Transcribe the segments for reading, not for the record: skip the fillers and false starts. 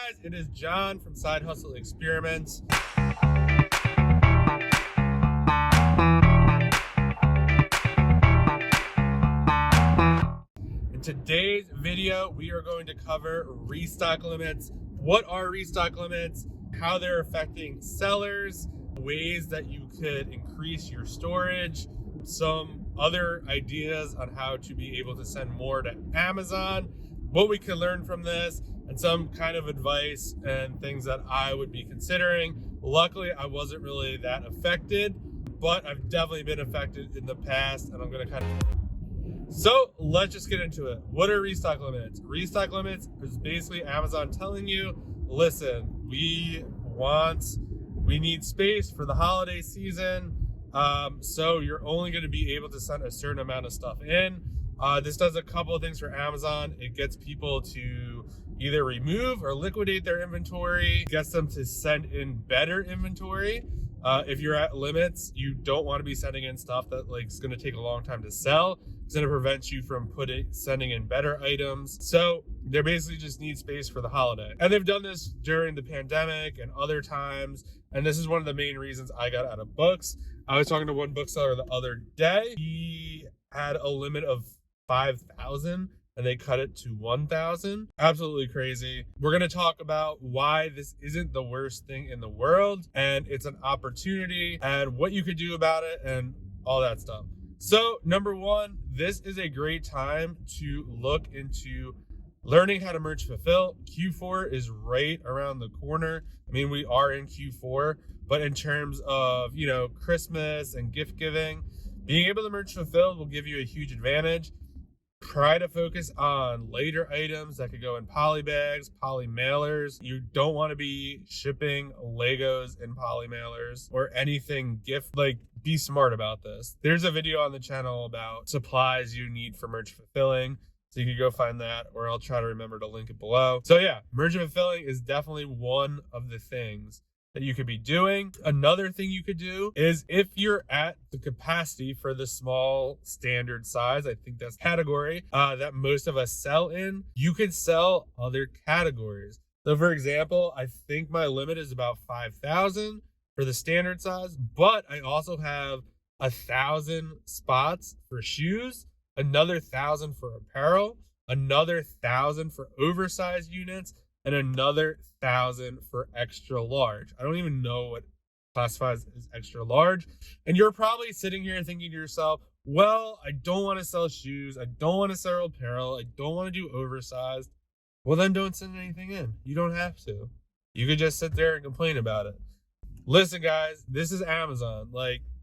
guys, it is John from Side Hustle Experiments. In today's video, we are going to cover restock limits. What are restock limits? How they're affecting sellers, ways that you could increase your storage, some other ideas on how to be able to send more to Amazon, what we can learn from this, and some kind of advice and things that I would be considering. Luckily, I wasn't really that affected, but I've definitely been affected in the past, and I'm going to So let's just get into it. What are restock limits? Restock limits is basically Amazon telling you, listen, we need space for the holiday season. So you're only going to be able to send a certain amount of stuff in. This does a couple of things for Amazon. It gets people to either remove or liquidate their inventory, gets them to send in better inventory. If you're at limits, you don't want to be sending in stuff that is going to take a long time to sell. It's going to prevent you from sending in better items. So they basically just need space for the holiday. And they've done this during the pandemic and other times. And this is one of the main reasons I got out of books. I was talking to one bookseller the other day. He had a limit of 5,000 and they cut it to 1,000. Absolutely crazy. We're going to talk about why this isn't the worst thing in the world, and it's an opportunity and what you could do about it and all that stuff. So number one, this is a great time to look into learning how to merge fulfill. Q4 is right around the corner. I mean, we are in Q4, but in terms of, Christmas and gift giving, being able to merge fulfill will give you a huge advantage. Try to focus on later items that could go in poly bags, poly mailers. You don't want to be shipping Legos in poly mailers or anything gift. Be smart about this. There's a video on the channel about supplies you need for merge fulfilling. So you can go find that, or I'll try to remember to link it below. So yeah, merge fulfilling is definitely one of the things that you could be doing. Another thing you could do is if you're at the capacity for the small standard size, I think that's category that most of us sell in, you could sell other categories. So for example, I think my limit is about 5,000 for the standard size, but I also have 1,000 spots for shoes, another 1,000 for apparel, another 1,000 for oversized units, and another 1,000 for extra large. I don't even know what classifies as extra large. And you're probably sitting here thinking to yourself, well, I don't want to sell shoes. I don't want to sell apparel. I don't want to do oversized. Well, then don't send anything in. You don't have to. You could just sit there and complain about it. Listen, guys, this is Amazon.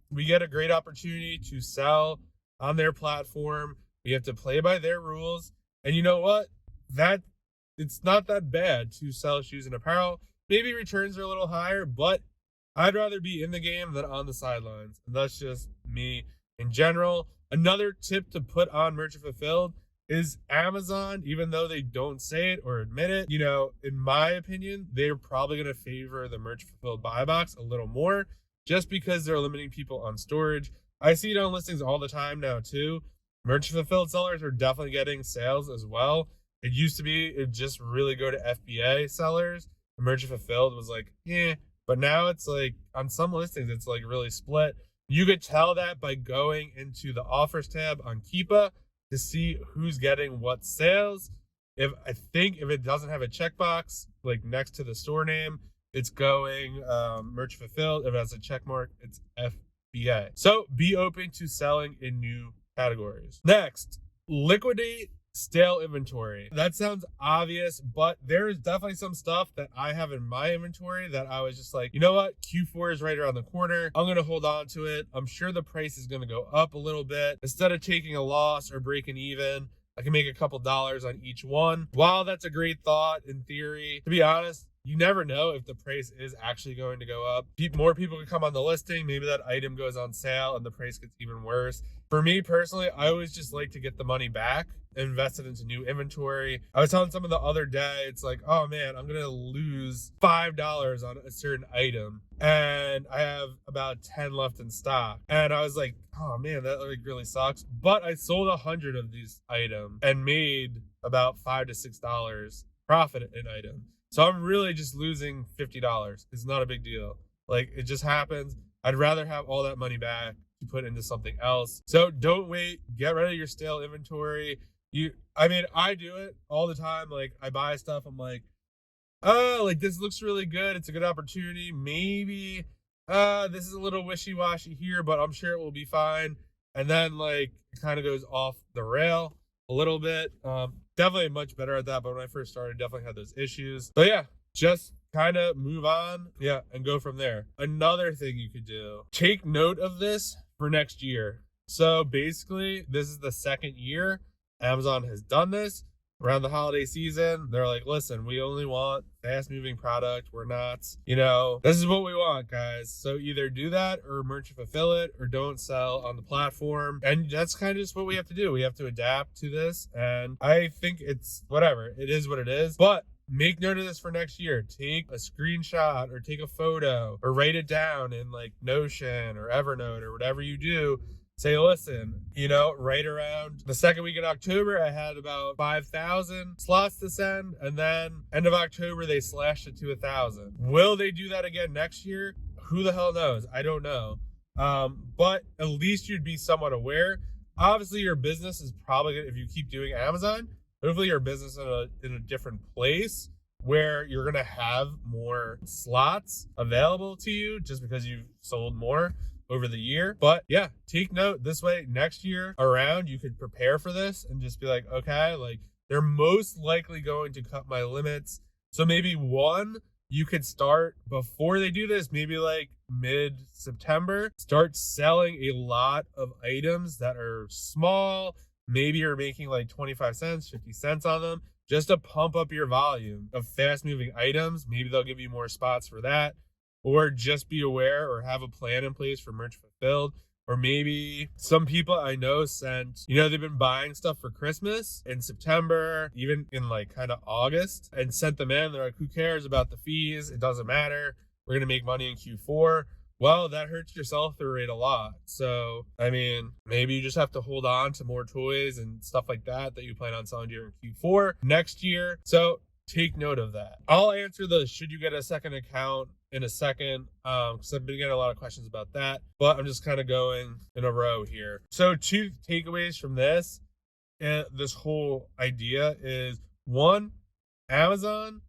We get a great opportunity to sell on their platform. We have to play by their rules. And you know what? It's not that bad to sell shoes and apparel. Maybe returns are a little higher, but I'd rather be in the game than on the sidelines. And that's just me in general. Another tip to put on Merchant Fulfilled is Amazon, even though they don't say it or admit it, in my opinion, they're probably going to favor the Merchant Fulfilled buy box a little more just because they're limiting people on storage. I see it on listings all the time now too. Merchant Fulfilled sellers are definitely getting sales as well. It used to be, it just really go to FBA sellers. Merchant Fulfilled was but now it's on some listings, it's really split. You could tell that by going into the offers tab on Keepa to see who's getting what sales. If it doesn't have a checkbox, next to the store name, it's going Merchant Fulfilled. If it has a check mark, it's FBA. So be open to selling in new categories. Next, liquidate stale inventory. That sounds obvious, but there is definitely some stuff that I have in my inventory that I was just you know what? Q4 is right around the corner. I'm going to hold on to it. I'm sure the price is going to go up a little bit. Instead of taking a loss or breaking even, I can make a couple dollars on each one. While that's a great thought in theory, to be honest, you never know if the price is actually going to go up. More people can come on the listing. Maybe that item goes on sale and the price gets even worse. For me personally, I always just like to get the money back, invest it into new inventory. I was telling someone the other day, it's oh man, I'm going to lose $5 on a certain item. And I have about 10 left in stock. And I was oh man, that really sucks. But I sold 100 of these items and made about $5 to $6 profit an item. So I'm really just losing $50. It's not a big deal. Like, it just happens. I'd rather have all that money back to put into something else. So don't wait. Get rid of your stale inventory. I do it all the time. Like, I buy stuff. I'm like, oh, like, this looks really good. It's a good opportunity. Maybe this is a little wishy-washy here, but I'm sure it will be fine. And then, like, it kind of goes off the rail a little bit. Definitely much better at that, but when I first started, definitely had those issues. But yeah, just kind of move on, and go from there. Another thing you could do, take note of this for next year. So basically, this is the second year Amazon has done this. Around the holiday season, they're like, listen, we only want fast moving product. We're not, this is what we want, guys. So either do that or merchant fulfill it, or don't sell on the platform. And that's kind of just what we have to do. We have to adapt to this. And I think it's whatever. It is what it is. But make note of this for next year. Take a screenshot or take a photo or write it down in like Notion or Evernote or whatever you do. Say, listen, right around the second week in October, I had about 5,000 slots to send. And then end of October, they slashed it to 1,000. Will they do that again next year? Who the hell knows? I don't know. But at least you'd be somewhat aware. Obviously, your business is probably, if you keep doing Amazon, hopefully your business in a different place where you're going to have more slots available to you just because you've sold more over the year. But yeah, take note. This way, next year around, you could prepare for this and just be like, okay, like, they're most likely going to cut my limits. So maybe you could start before they do this, maybe like mid-September, start selling a lot of items that are small. Maybe you're making like 25 cents, 50 cents on them, just to pump up your volume of fast moving items. Maybe they'll give you more spots for that. Or just be aware or have a plan in place for merch fulfilled. Or maybe some people I know sent, they've been buying stuff for Christmas in September, even in like kind of August, and sent them in. They're like, who cares about the fees? It doesn't matter. We're going to make money in Q4. Well, that hurts your sell-through rate a lot. So, maybe you just have to hold on to more toys and stuff like that you plan on selling during Q4 next year. So take note of that. I'll answer the should you get a second account in a second, because I've been getting a lot of questions about that, but I'm just kind of going in a row here. So 2 takeaways from this whole idea is, 1, Amazon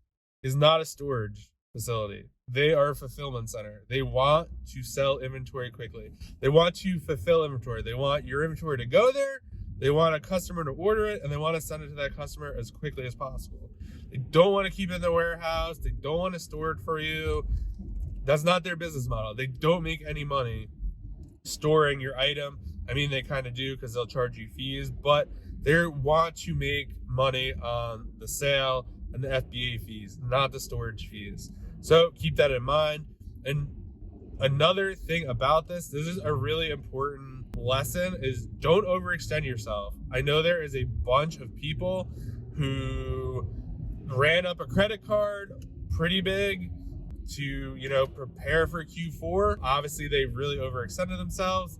is not a storage facility. They are a fulfillment center. They want to sell inventory quickly. They want to fulfill inventory. They want your inventory to go there. They want a customer to order it, and they want to send it to that customer as quickly as possible. They don't want to keep it in the warehouse. They don't want to store it for you. That's not their business model. They don't make any money storing your item. They kind of do because they'll charge you fees, but they want to make money on the sale and the FBA fees, not the storage fees. So keep that in mind. And another thing about this is a really important lesson, is don't overextend yourself. I know there is a bunch of people who ran up a credit card pretty big to, prepare for Q4. Obviously, they really overextended themselves,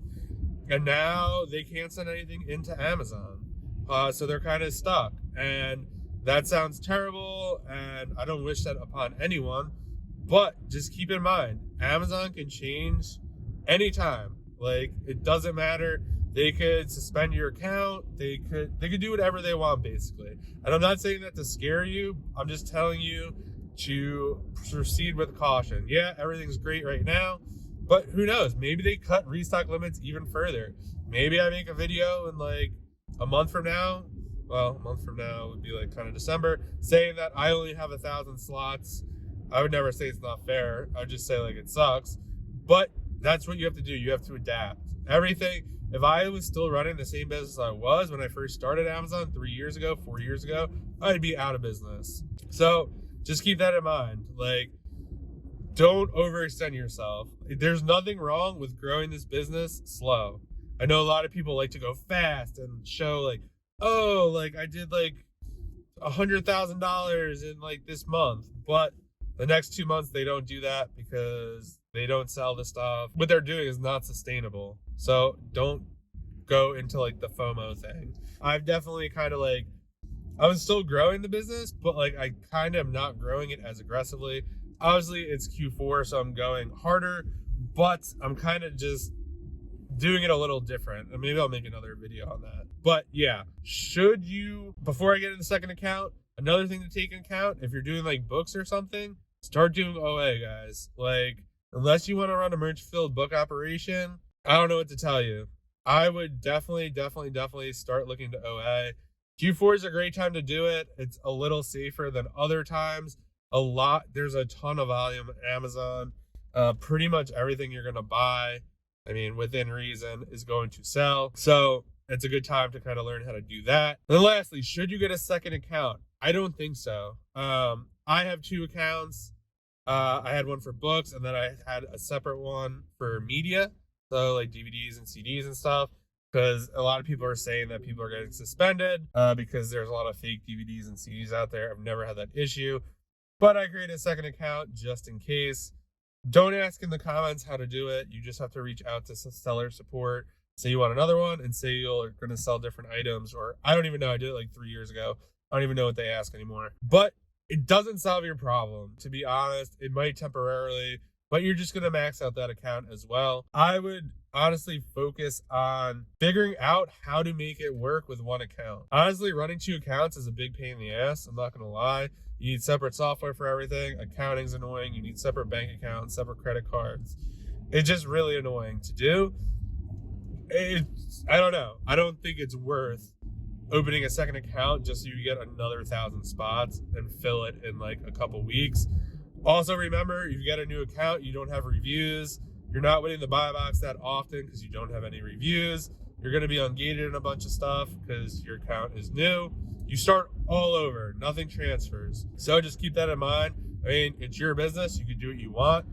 and now they can't send anything into Amazon. So they're kind of stuck, and that sounds terrible, and I don't wish that upon anyone. But just keep in mind, Amazon can change anytime. Like, it doesn't matter. They could suspend your account. They could do whatever they want, basically. And I'm not saying that to scare you. I'm just telling you to proceed with caution. Yeah, everything's great right now, but who knows? Maybe they cut restock limits even further. Maybe I make a video in like a month from now. Well, a month from now would be like kind of December, saying that I only have 1,000 slots. I would never say it's not fair. I would just say like it sucks. But that's what you have to do. You have to adapt. Everything. If I was still running the same business I was when I first started Amazon 3 years ago, 4 years ago, I'd be out of business. So just keep that in mind. Like, don't overextend yourself. There's nothing wrong with growing this business slow. I know a lot of people like to go fast and show like, oh, like I did like $100,000 in like this month, but the next 2 months they don't do that because they don't sell the stuff. What they're doing is not sustainable. So don't go into like the FOMO thing. I've definitely kind of like, I was still growing the business, but like I kind of am not growing it as aggressively. Obviously it's Q4, so I'm going harder, but I'm kind of just doing it a little different. And maybe I'll make another video on that. But yeah, should you, before I get into the second account, another thing to take into account, if you're doing like books or something, start doing OA, guys. Like, unless you want to run a merch filled book operation, I don't know what to tell you. I would definitely start looking to OA. Q4 is a great time to do it. It's a little safer than other times. There's a ton of volume at Amazon. Pretty much everything you're going to buy, I mean, within reason, is going to sell. So it's a good time to kind of learn how to do that. And then lastly, should you get a second account? I don't think so. I have 2 accounts. I had one for books, and then I had a separate one for media. So like DVDs and CDs and stuff. Because a lot of people are saying that people are getting suspended because there's a lot of fake DVDs and CDs out there. I've never had that issue. But I created a second account just in case. Don't ask in the comments how to do it. You just have to reach out to seller support. Say you want another one and say you're going to sell different items. Or I don't even know. I did it like 3 years ago. I don't even know what they ask anymore. But it doesn't solve your problem. To be honest, it might temporarily, but you're just going to max out that account as well. I would honestly focus on figuring out how to make it work with one account. Honestly, running 2 accounts is a big pain in the ass. I'm not going to lie. You need separate software for everything. Accounting's annoying. You need separate bank accounts, separate credit cards. It's just really annoying to do. I don't know. I don't think it's worth opening a second account just so you get another 1,000 spots and fill it in like a couple weeks. Also remember, if you get a new account, you don't have reviews. You're not winning the buy box that often because you don't have any reviews. You're going to be ungated in a bunch of stuff because your account is new. You start all over. Nothing transfers. So just keep that in mind. I mean, it's your business. You can do what you want.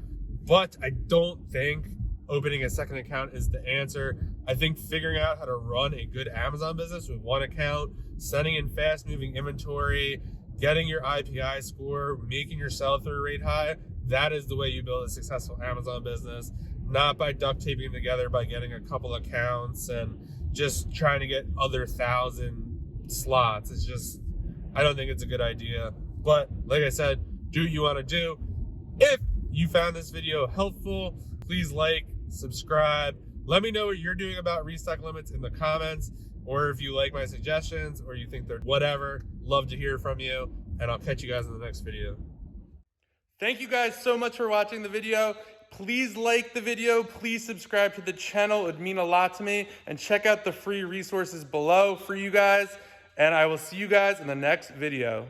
But I don't think opening a second account is the answer. I think figuring out how to run a good Amazon business with one account, sending in fast-moving inventory, getting your IPI score, making your sell-through rate high, that is the way you build a successful Amazon business, not by duct taping together, by getting a couple accounts and just trying to get other 1,000 slots. It's just, I don't think it's a good idea. But like I said, do what you want to do. If you found this video helpful, please like, subscribe. Let me know what you're doing about restock limits in the comments, or if you like my suggestions or you think they're whatever. Love to hear from you, and I'll catch you guys in the next video. Thank you guys so much for watching the video. Please like the video, please subscribe to the channel. It would mean a lot to me, and check out the free resources below for you guys, and I will see you guys in the next video.